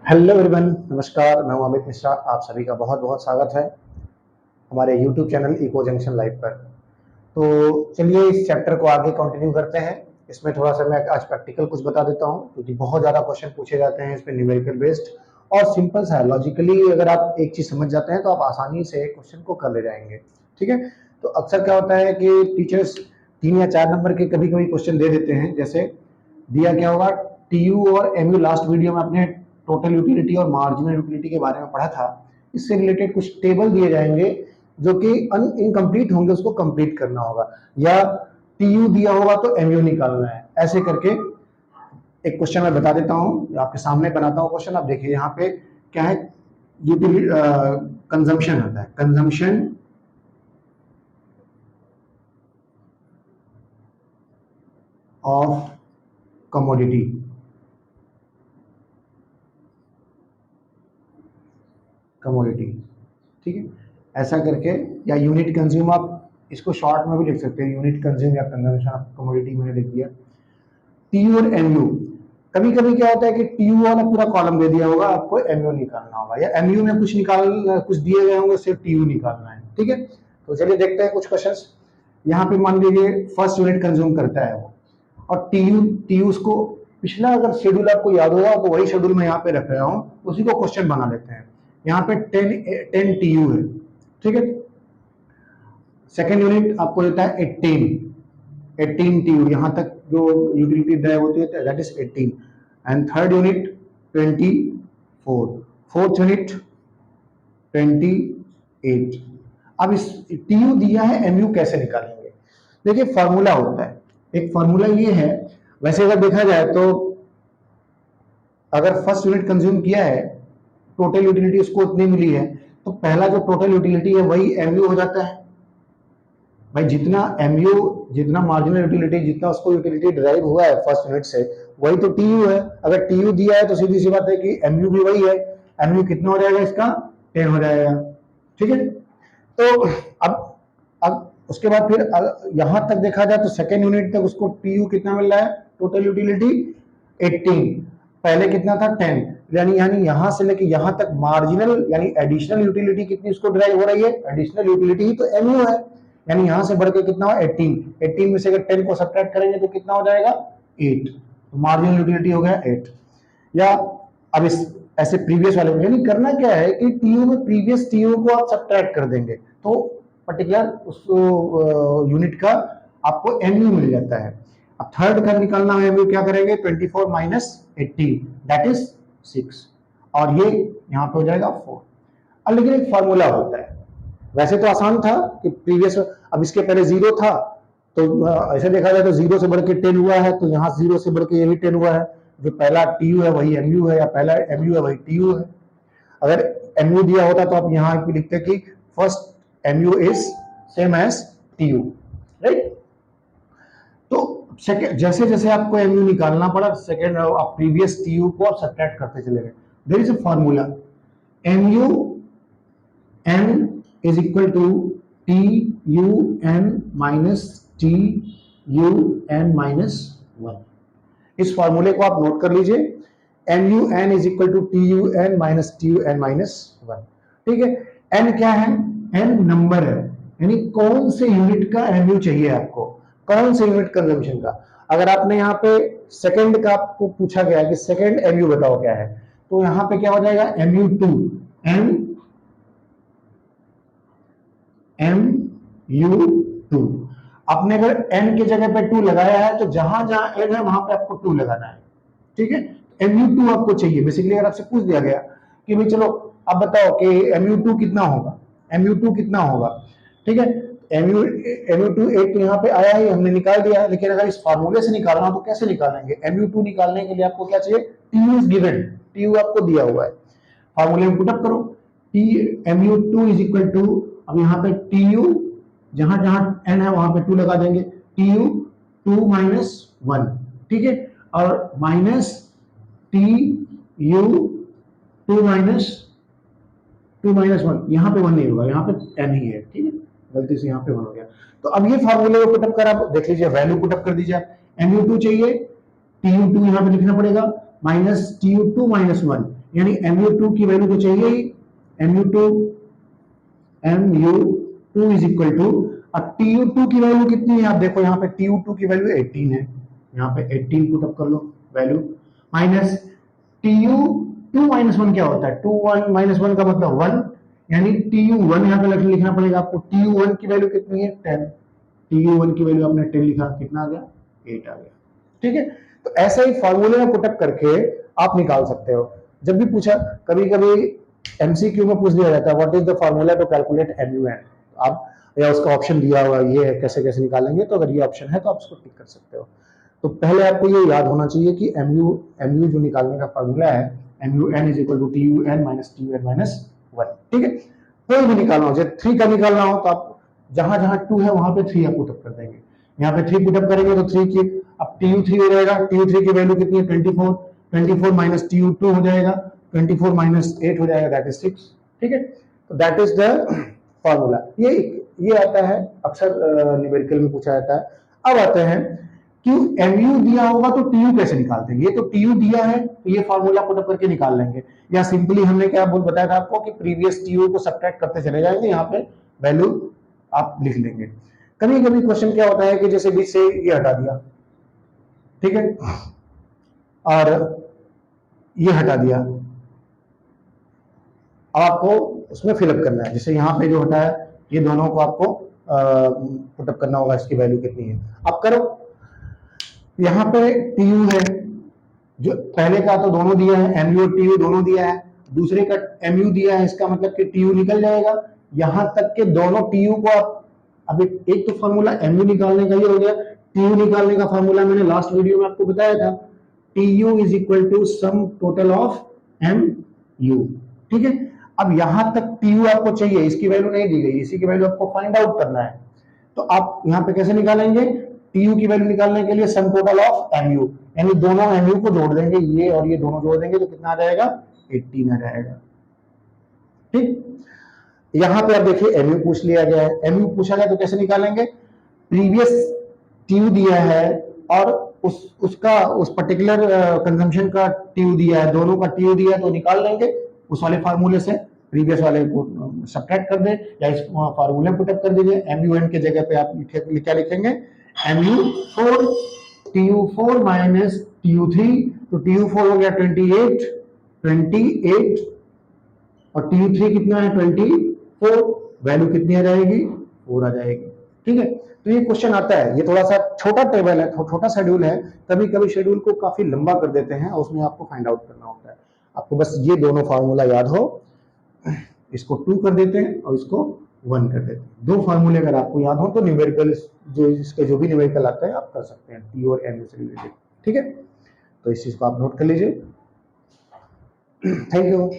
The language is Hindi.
हेलो एवरीवन, नमस्कार। मैं हूं अमित मिश्रा। आप सभी का बहुत बहुत स्वागत है हमारे YouTube channel Eco Junction Live पर। तो चलिए इस चैप्टर को आगे कंटिन्यू करते हैं। इसमें थोड़ा सा मैं आज प्रैक्टिकल कुछ बता देता हूं, क्योंकि बहुत ज़्यादा क्वेश्चन पूछे जाते हैं इसमें न्यूमेरिकल बेस्ड, और सिंपल सा है। लॉजिकली अगर आप एक चीज़ समझ जाते हैं तो आप आसानी से क्वेश्चन को कर ले जाएंगे। ठीक है। तो अक्सर क्या होता है कि टीचर्स 3 या 4 नंबर के कभी कभी क्वेश्चन दे देते हैं। जैसे दिया क्या होगा, टीयू और एमयू। लास्ट वीडियो में आपने टोटल यूटिलिटी और मार्जिनल यूटिलिटी के बारे में पढ़ा था। इससे रिलेटेड कुछ टेबल दिए जाएंगे जो कि इनकम्प्लीट होंगे, उसको कंप्लीट करना होगा, या टीयू दिया होगा तो एमयू निकालना है। ऐसे करके एक क्वेश्चन मैं बता देता हूं, आपके सामने बनाता हूं क्वेश्चन। आप देखिए यहाँ पे क्या है, यूटिलिटी कंजम्पशन होता है, कंजम्पशन ऑफ कमोडिटी। कमोडिटी, ठीक है, ऐसा करके, या यूनिट कंज्यूम, आप इसको शॉर्ट में भी लिख सकते हैं, यूनिट कंज्यूम या कंजम्पशन ऑफ कमोडिटी मैंने लिख दिया। टीयू और एमयू, कभी कभी क्या होता है कि टीयू वाला पूरा कॉलम दे दिया होगा, आपको एमयू निकालना होगा, या एमयू में कुछ दिए गए होंगे, सिर्फ टीयू निकालना है। ठीक है। तो चलिए देखते हैं कुछ क्वेश्चंस। यहाँ पे मान लीजिए फर्स्ट यूनिट कंज्यूम करता है वो, और टीयू टीयू उसको, पिछला अगर शेड्यूल आपको याद होगा तो वही शेड्यूल मैं यहाँ पे रख रहा हूँ, उसी को क्वेश्चन बना लेते हैं। यहाँ पे 10 टीयू है। ठीक है। सेकेंड यूनिट आपको देता है 18 टीयू, यहाँ तक जो यूटिलिटी ड्राइव होती है that is 18। And third unit 24। Fourth unit 28। अब इस टीयू दिया है, एमयू कैसे निकालेंगे? देखिए फॉर्मूला होता है, एक फॉर्मूला ये है। वैसे अगर देखा जाए तो अगर फर्स्ट यूनिट कंज्यूम किया है, टोटल यूटिलिटी उसको उतनी मिली है, तो पहला जो टोटल यूटिलिटी है वही एमयू हो जाता है। भाई जितना एमयू, जितना मार्जिनल यूटिलिटी, जितना उसको यूटिलिटी ड्राइव हुआ है फर्स्ट यूनिट से, वही तो टीयू है। अगर टीयू दिया है तो सीधी सी बात है कि एमयू भी वही है। एमयू कितना हो जाएगा इसका? 10 हो जाएगा। ठीक है। तो अब उसके बाद फिर यहां तक देखा जाए तो सेकेंड यूनिट तक उसको टीयू कितना मिल रहा है, टोटल यूटिलिटी 18। पहले कितना था? 10। यानी यानी यहां से लेके यहां तक मार्जिनल यानी एडिशनल यूटिलिटी कितनी उसको ड्राइव हो रही है? एडिशनल यूटिलिटी ही तो एमयू है। यानी यहां से बढ़ के कितना हो? 18। 18 में से अगर 10 को सब्ट्रैक्ट करेंगे तो कितना हो जाएगा? 8। तो मार्जिनल यूटिलिटी हो गया 8। या अब इस ऐसे प्रीवियस वाले में, यानी करना क्या है कि टीयू में प्रीवियस टीयू को आप सब्ट्रैक्ट कर देंगे तो पर्टिकुलर उस यूनिट का आपको एमयू मिल जाता है। अब थर्ड का निकालना है एमयू, क्या करेंगे? 24 माइनस 18 दैट इज 6, और ये यहां पे हो जाएगा 4। अब लेकिन एक फॉर्मूला होता है। वैसे तो आसान था कि प्रीवियस, अब इसके पहले 0 था, तो ऐसे देखा जाए तो 0 से बढ़ के 10 हुआ है, तो यहाँ 0 से बढ़ के ये भी 10 हुआ है। जो पहला टीयू है वही एमयू है, या पहला एमयू है वही टीयू है। अगर एमयू दिया होता तो आप यहाँ पे लिखते कि first MU is same as TU, right. तो सेकेंड, जैसे जैसे आपको एमयू निकालना पड़ा, सेकेंड आप प्रीवियस टीयू को आप सब्ट्रैक्ट करते चले गए। There is a formula, MU N is equal to T U N minus T U N minus 1। इस फॉर्मूले को आप नोट कर लीजिए, M U N is equal to T U N minus T U N minus 1। ठीक है। एन क्या है? एन नंबर है, यानी कौन से यूनिट का एमयू चाहिए आपको, कौन से यूनिट कंजम्पशन का। अगर आपने यहाँ पे सेकंड का आपको पूछा गया कि सेकंड एमयू बताओ क्या है, तो यहाँ पे क्या हो जाएगा? एमयू 2। M U 2। आपने अगर एन की जगह पे 2 लगाया है तो जहां जहां एन है वहां पे आपको 2 लगाना है। ठीक है। एमयू 2 आपको चाहिए। बेसिकली अगर आपसे पूछ दिया गया कि भाई चलो अब बताओ कि एमयू 2 कितना होगा, एमयू 2 कितना होगा। ठीक है। एमयू एमयू 2 8 तो यहाँ पे आया ही, हमने निकाल दिया। लेकिन अगर इस फार्मूले से निकालना तो कैसे निकालेंगे? एमयू 2 निकालने के लिए आपको क्या चाहिए? टीयू इज गिवन, टीयू आपको दिया हुआ है, फार्मूले में पुटअप करो। T MU 2 is equal to, अब यहाँ पे टी यू, जहां जहां एन है वहां पे 2 लगा देंगे, टी यू 2 माइनस 1। ठीक है। और माइनस टी यू 2 माइनस 1, यहाँ पे 1 नहीं होगा, यहाँ पे एन ही है। ठीक है, गलती से यहाँ पे 1 हो गया। तो अब ये फार्मूले पुटअप कर, आप देख लीजिए, वैल्यू पुटअप कर दीजिए। आप एम यू 2 चाहिए, टी यू 2 यहाँ पे लिखना पड़ेगा, माइनस TU2 माइनस 1, यानी MU2 की वैल्यू तो चाहिए ही, MU2 इज इक्वल टू, अब TU2 की वैल्यू कितनी है, आप देखो यहाँ पे TU2 की वैल्यू 18 है, यहाँ पे 18 पुट अप कर low value, minus TU2 minus 1 क्या होता है, 2 1 माइनस 1 का मतलब 1, यानी TU1 यहाँ पे लिखना पड़ेगा आपको, TU1 की वैल्यू कितनी है 10, TU1 की वैल्यू आपने 10 लिखा, कितना आ गया 8 आ गया, ठीक है। तो ऐसे ही फॉर्मूले में पुटअप करके आप निकाल सकते हो। जब भी पूछा, कभी कभी एमसीक्यू में पूछ दिया जाता है what is the formula to calculate MUN, आप या उसका ऑप्शन दिया हुआ ये है कैसे कैसे निकालेंगे, तो अगर ये ऑप्शन है तो आप उसको टिक कर सकते हो। तो पहले आपको ये याद होना चाहिए कि MU जो निकालने का फॉर्मूला है, MUN is equal to TUN minus TUN minus 1, ठीक है। कोई भी निकालना हो, जैसे 3 का निकालना हो तो आप जहां जहां 2 है वहां पे 3 आप पुटअप कर देंगे, यहाँ पे 3 पुटअप करेंगे तो 3 की, अब TU3 हो जाएगा, TU3 की वैल्यू कितनी है 24, 24 माइनस TU2 हो जाएगा, 24 माइनस 8 हो जाएगा, दैट इज 6, ठीक है। तो दैट इज द फॉर्मूला, ये आता है अक्सर न्यूमेरिकल में पूछा जाता है। अब आते हैं कि MU दिया होगा तो TU कैसे निकालते हैं, ये तो TU दिया है तो ये फॉर्मूला पुटअप करके निकाल लेंगे, या सिंपली हमने क्या बताया था आपको कि प्रीवियस TU को सब्ट्रैक्ट करते चले जाएंगे, यहाँ पे वैल्यू आप लिख लेंगे। कभी कभी क्वेश्चन क्या होता है कि जैसे बीच से ये हटा दिया, ठीक है, और ये हटा दिया, आपको उसमें फिलअप करना है, जैसे यहाँ पे जो हटा है ये दोनों को आपको पुटअप करना होगा, इसकी वैल्यू कितनी है आप करो। यहाँ पे TU है, जो पहले का तो दोनों दिया है, MU और TU दोनों दिया है, दूसरे का MU दिया है, इसका मतलब कि TU निकल जाएगा, यहां तक के दोनों TU को आप, अब एक तो फॉर्मूला MU निकालने का ये हो गया, TU निकालने का फॉर्मूला मैंने लास्ट वीडियो में आपको बताया था, TU is equal to sum total of MU, ठीक है। अब यहां तक TU आपको चाहिए, इसकी वैल्यू नहीं दी गई, इसी की वैल्यू आपको फाइंड आउट करना है, तो आप यहां पे कैसे निकालेंगे, TU की वैल्यू निकालने के लिए सम टोटल ऑफ MU, यानी दोनों MU को जोड़ देंगे, ये और ये दोनों जोड़ देंगे तो कितना आ जाएगा 18 आ जाएगा, ठीक। यहां पे आप देखिए MU पूछ लिया गया है, MU पूछा गया तो कैसे निकालेंगे, प्रीवियस TU दिया है और उसका उस पर्टिकुलर कंजम्पशन का TU दिया है, दोनों का TU दिया है तो निकाल लेंगे उस वाले फार्मूले से, प्रीवियस वाले को सब्ट्रैक्ट कर दें या इस फार्मूले में पुटअप कर दीजिए, MUN के जगह पे आप क्या लिखेंगे, MU4 TU4 माइनस TU3, तो TU4 हो गया 28 और TU3 कितना है 24, वैल्यू कितनी आ जाएगी 4 आ जाएगी, ठीक है। तो ये क्वेश्चन आता है, ये थोड़ा सा छोटा टेबल है, छोटा शेड्यूल है, कभी कभी शेड्यूल को काफी लंबा कर देते हैं और उसमें आपको फाइंड आउट करना होता है। आपको बस ये दोनों फार्मूला याद हो, इसको 2 कर देते हैं और इसको 1 कर देते हैं, दो फार्मूले अगर आपको याद हो तो न्यूमेरिकल जो इसके जो भी न्यूमेरिकल आता है आप कर सकते हैं TU और MU से रिलेटेड, ठीक है। तो इस चीज को आप नोट कर लीजिए। Thank you.